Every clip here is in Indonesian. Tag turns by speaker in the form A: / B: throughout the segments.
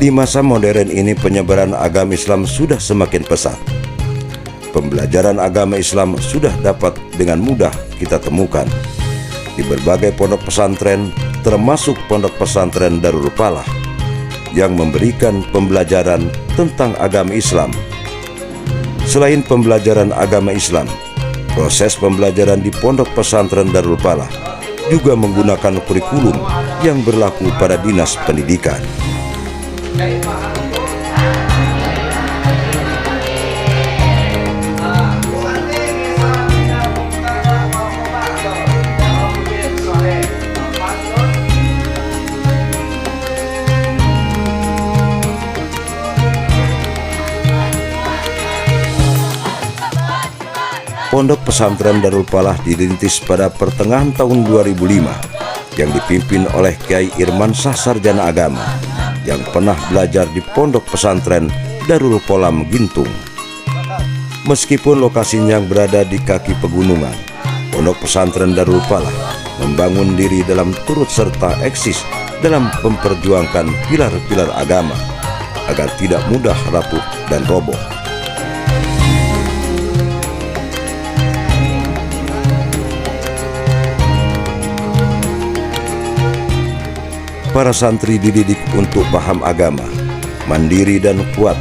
A: Di masa modern ini penyebaran agama Islam sudah semakin pesat. Pembelajaran agama Islam sudah dapat dengan mudah kita temukan di berbagai pondok pesantren, termasuk pondok pesantren Darul Falah yang memberikan pembelajaran tentang agama Islam. Selain pembelajaran agama Islam, proses pembelajaran di pondok pesantren Darul Falah juga menggunakan kurikulum yang berlaku pada Dinas Pendidikan. Pondok pesantren Darul Falah dirintis pada pertengahan tahun 2005 yang dipimpin oleh Kiai Irman Shah Sarjana Agama yang pernah belajar di pondok pesantren Darul Polam Gintung. Meskipun lokasinya berada di kaki pegunungan, pondok pesantren Darul Falah membangun diri dalam turut serta eksis dalam memperjuangkan pilar-pilar agama agar tidak mudah rapuh dan roboh. Para santri dididik untuk paham agama, mandiri dan kuat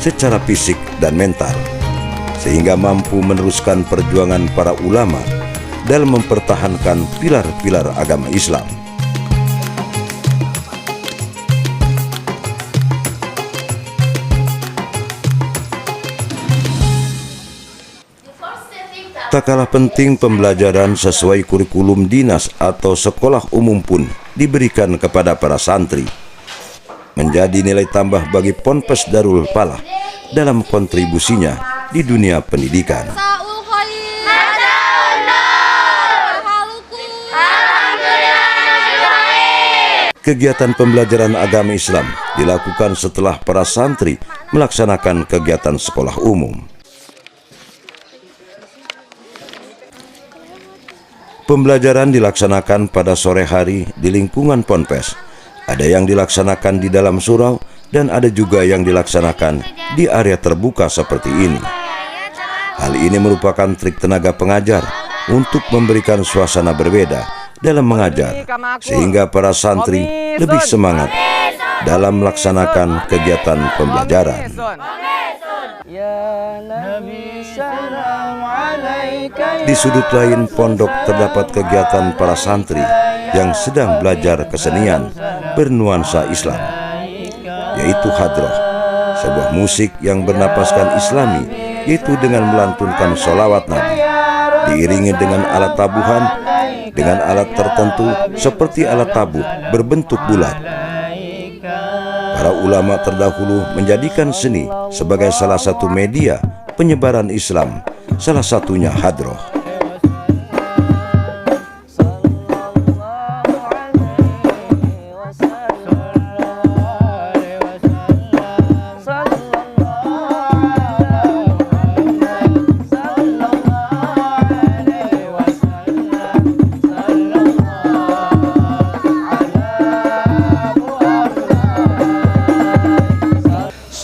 A: secara fisik dan mental, sehingga mampu meneruskan perjuangan para ulama dalam mempertahankan pilar-pilar agama Islam. Tak kalah penting, pembelajaran sesuai kurikulum dinas atau sekolah umum pun diberikan kepada para santri, menjadi nilai tambah bagi Ponpes Darul Falah dalam kontribusinya di dunia pendidikan. Kegiatan pembelajaran agama Islam dilakukan setelah para santri melaksanakan kegiatan sekolah umum. Pembelajaran dilaksanakan pada sore hari di lingkungan Ponpes. Ada yang dilaksanakan di dalam surau dan ada juga yang dilaksanakan di area terbuka seperti ini. Hal ini merupakan trik tenaga pengajar untuk memberikan suasana berbeda dalam mengajar, sehingga para santri lebih semangat dalam melaksanakan kegiatan pembelajaran. Di sudut lain pondok terdapat kegiatan para santri yang sedang belajar kesenian bernuansa Islam, yaitu hadroh, sebuah musik yang bernapaskan Islami, yaitu dengan melantunkan sholawat Nabi, diiringi dengan alat tabuhan, dengan alat tertentu seperti alat tabuh berbentuk bulat. Para ulama terdahulu menjadikan seni sebagai salah satu media penyebaran Islam, salah satunya hadroh.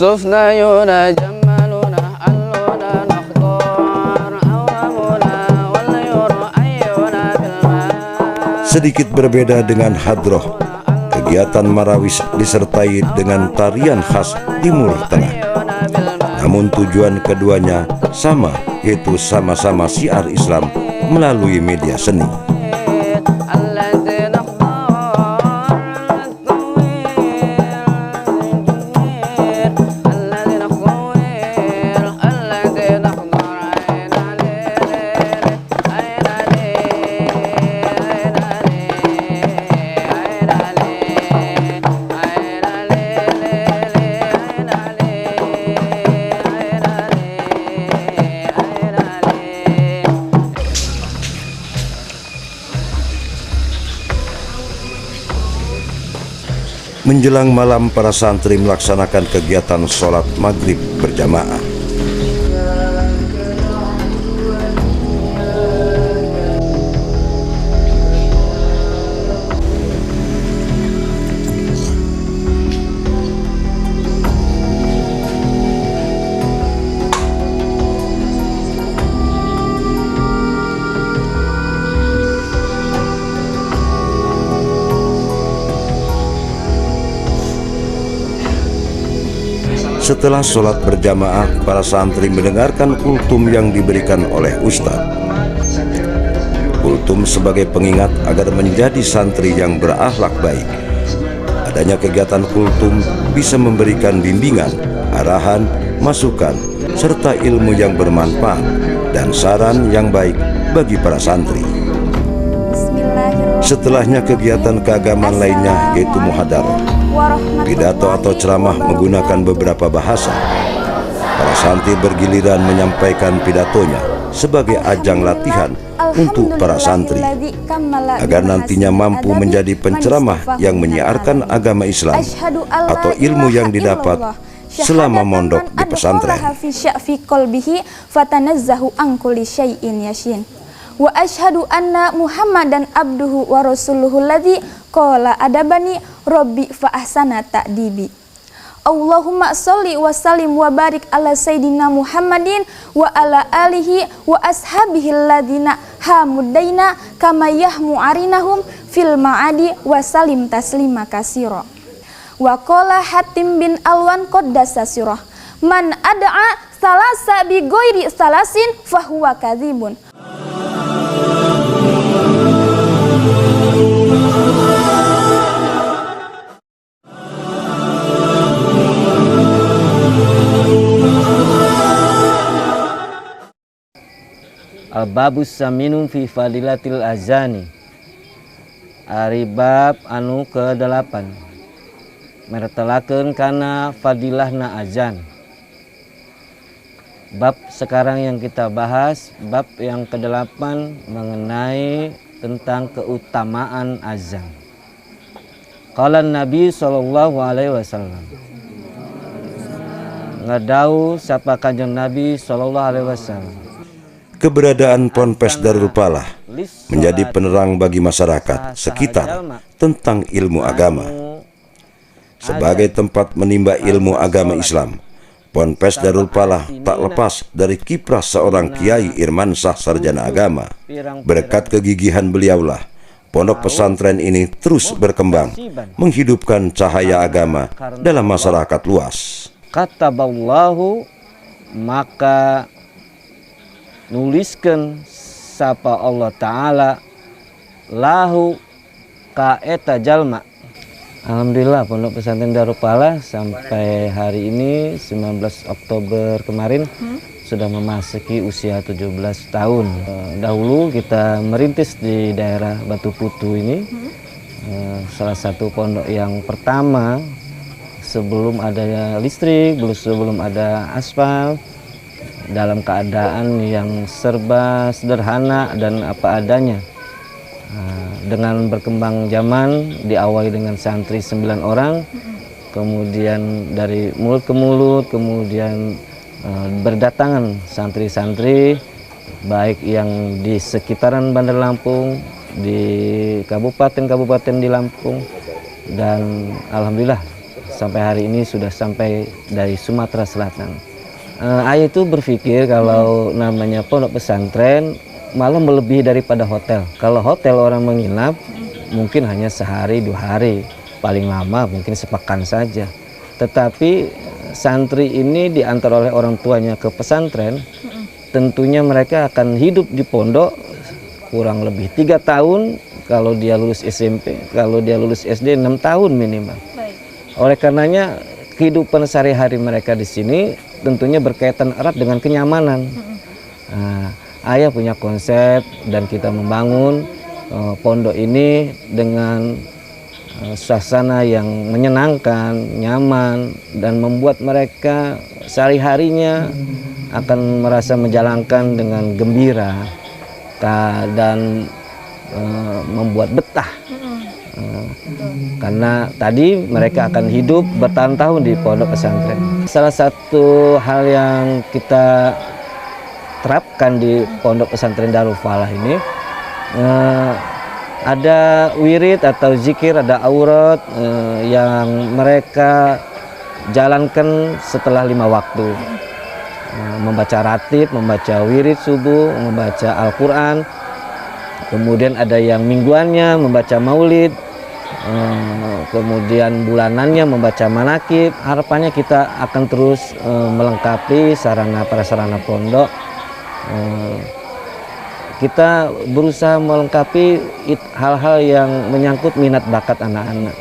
B: Sufna yuna jamaluna alluna nakhtar awamuna wal yura ayyuna bilma.
A: Sedikit berbeda dengan hadroh, kegiatan marawis disertai dengan tarian khas Timur Tengah. Namun tujuan keduanya sama, yaitu sama-sama syiar Islam melalui media seni. Menjelang malam, para santri melaksanakan kegiatan sholat maghrib berjamaah. Setelah sholat berjamaah, para santri mendengarkan kultum yang diberikan oleh ustadz. Kultum sebagai pengingat agar menjadi santri yang berakhlak baik. Adanya kegiatan kultum bisa memberikan bimbingan, arahan, masukan, serta ilmu yang bermanfaat dan saran yang baik bagi para santri. Setelahnya kegiatan keagamaan lainnya yaitu muhadarah, pidato atau ceramah menggunakan beberapa bahasa. Para santri bergiliran menyampaikan pidatonya sebagai ajang latihan untuk para santri agar nantinya mampu menjadi penceramah yang menyiarkan agama Islam atau ilmu yang didapat selama mondok di pesantren.
C: Wa ashhadu anna Muhammadan abduhu wa rasuluhu alladzi qala adabani rabbi fa ahsana ta'dibi. Allahumma sholli wa sallim wa barik ala sayyidina Muhammadin wa ala alihi wa ashabihi alladzina hamudaina kama yahmu arinahum fil ma'adi wa salim taslima katsira. Wa qala Hatim bin Alwan qaddasa sirah man ad'a salasa bi ghairi salasin fahuwa kadzibun.
B: Al-babus saminum fi fadilatil azani. Ari bab anu ke-8 mertelakeun kana fadilahna azan. Bab sekarang yang kita bahas, bab yang ke-8 mengenai tentang keutamaan azan. Qala Nabi sallallahu alaihi wasallam. Ngadau sapa Kanjeng Nabi sallallahu alaihi wasallam.
A: Keberadaan Ponpes Darul Falah menjadi penerang bagi masyarakat sekitar tentang ilmu agama. Sebagai tempat menimba ilmu agama Islam, Ponpes Darul Falah tak lepas dari kiprah seorang Kiai Irmansyah sarjana agama. Berkat kegigihan beliaulah, pondok pesantren ini terus berkembang, menghidupkan cahaya agama dalam masyarakat luas.
B: Kataballahu, maka nuliskan sapa Allah Ta'ala lahu ka eta jalma. Alhamdulillah Pondok Pesantren Darul Falah sampai hari ini 19 Oktober kemarin sudah memasuki usia 17 tahun. Dahulu kita merintis di daerah Batu Putu ini, salah satu pondok yang pertama sebelum ada listrik, sebelum ada aspal, dalam keadaan yang serba sederhana dan apa adanya. Dengan berkembang zaman, diawali dengan santri 9 orang, kemudian dari mulut ke mulut, kemudian berdatangan santri-santri baik yang di sekitaran Bandar Lampung, di kabupaten-kabupaten di Lampung, dan alhamdulillah sampai hari ini sudah sampai dari Sumatera Selatan. Ayah itu berpikir kalau namanya pondok pesantren malah melebihi daripada hotel. Kalau hotel orang menginap mungkin hanya sehari 2 hari, paling lama mungkin sepekan saja. Tetapi santri ini diantar oleh orang tuanya ke pesantren, tentunya mereka akan hidup di pondok kurang lebih 3 tahun. Kalau dia lulus SMP, kalau dia lulus SD 6 tahun minimal. Oleh karenanya kehidupan sehari-hari mereka di sini tentunya berkaitan erat dengan kenyamanan. Ayah punya konsep dan kita membangun pondok ini dengan suasana yang menyenangkan, nyaman, dan membuat mereka sehari-harinya akan merasa menjalankan dengan gembira dan membuat betah. Karena tadi mereka akan hidup bertahun-tahun di pondok pesantren. Salah satu hal yang kita terapkan di pondok pesantren Darul Falah ini, ada wirid atau zikir, ada aurat yang mereka jalankan setelah 5 waktu. Membaca ratib, membaca wirid subuh, membaca Al-Quran. Kemudian ada yang mingguannya membaca maulid, kemudian bulanannya membaca manakib. Harapannya kita akan terus melengkapi sarana prasarana pondok. Kita berusaha melengkapi hal-hal yang menyangkut minat bakat anak-anak.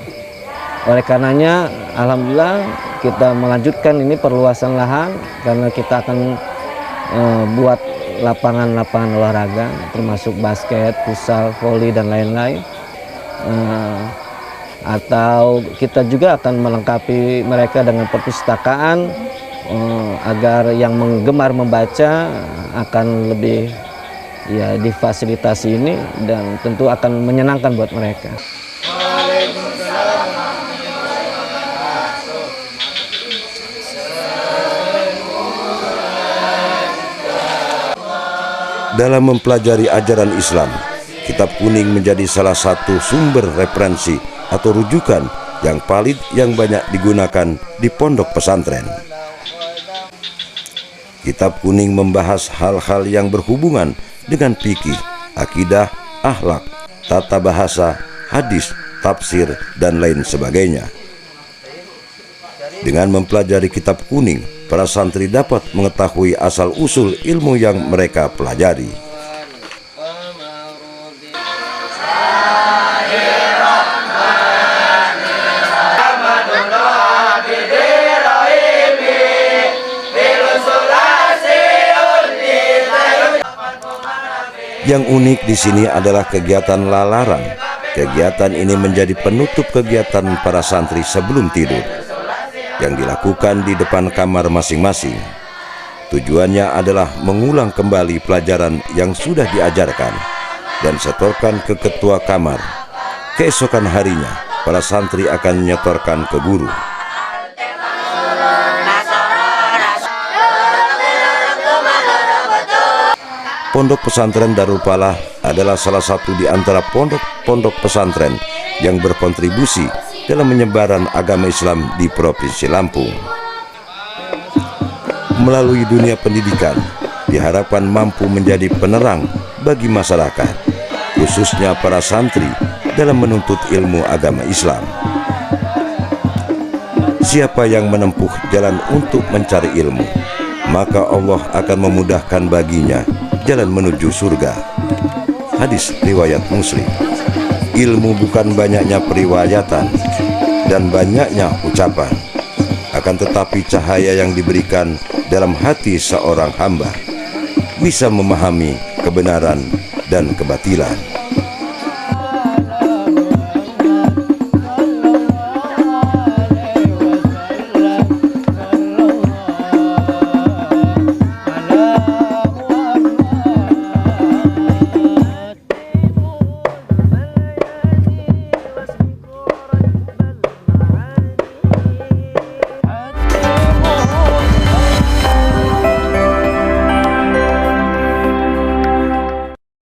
B: Oleh karenanya, alhamdulillah kita melanjutkan ini perluasan lahan karena kita akan buat lapangan-lapangan olahraga termasuk basket, futsal, voli dan lain-lain. Atau kita juga akan melengkapi mereka dengan perpustakaan agar yang gemar membaca akan lebih difasilitasi ini dan tentu akan menyenangkan buat mereka.
A: Dalam mempelajari ajaran Islam, Kitab Kuning menjadi salah satu sumber referensi atau rujukan yang valid yang banyak digunakan di pondok pesantren. Kitab Kuning membahas hal-hal yang berhubungan dengan fikih, akidah, akhlak, tata bahasa, hadis, tafsir, dan lain sebagainya. Dengan mempelajari Kitab Kuning, para santri dapat mengetahui asal-usul ilmu yang mereka pelajari. Yang unik di sini adalah kegiatan lalaran. Kegiatan ini menjadi penutup kegiatan para santri sebelum tidur, yang dilakukan di depan kamar masing-masing. Tujuannya adalah mengulang kembali pelajaran yang sudah diajarkan dan setorkan ke ketua kamar. Keesokan harinya, para santri akan menyetorkan ke guru. Pondok Pesantren Darul Falah adalah salah satu di antara pondok-pondok pesantren yang berkontribusi dalam penyebaran agama Islam di Provinsi Lampung. Melalui dunia pendidikan, diharapkan mampu menjadi penerang bagi masyarakat, khususnya para santri dalam menuntut ilmu agama Islam. Siapa yang menempuh jalan untuk mencari ilmu, maka Allah akan memudahkan baginya jalan menuju surga. Hadis riwayat Muslim. Ilmu bukan banyaknya periwayatan dan banyaknya ucapan, akan tetapi cahaya yang diberikan dalam hati seorang hamba bisa memahami kebenaran dan kebatilan.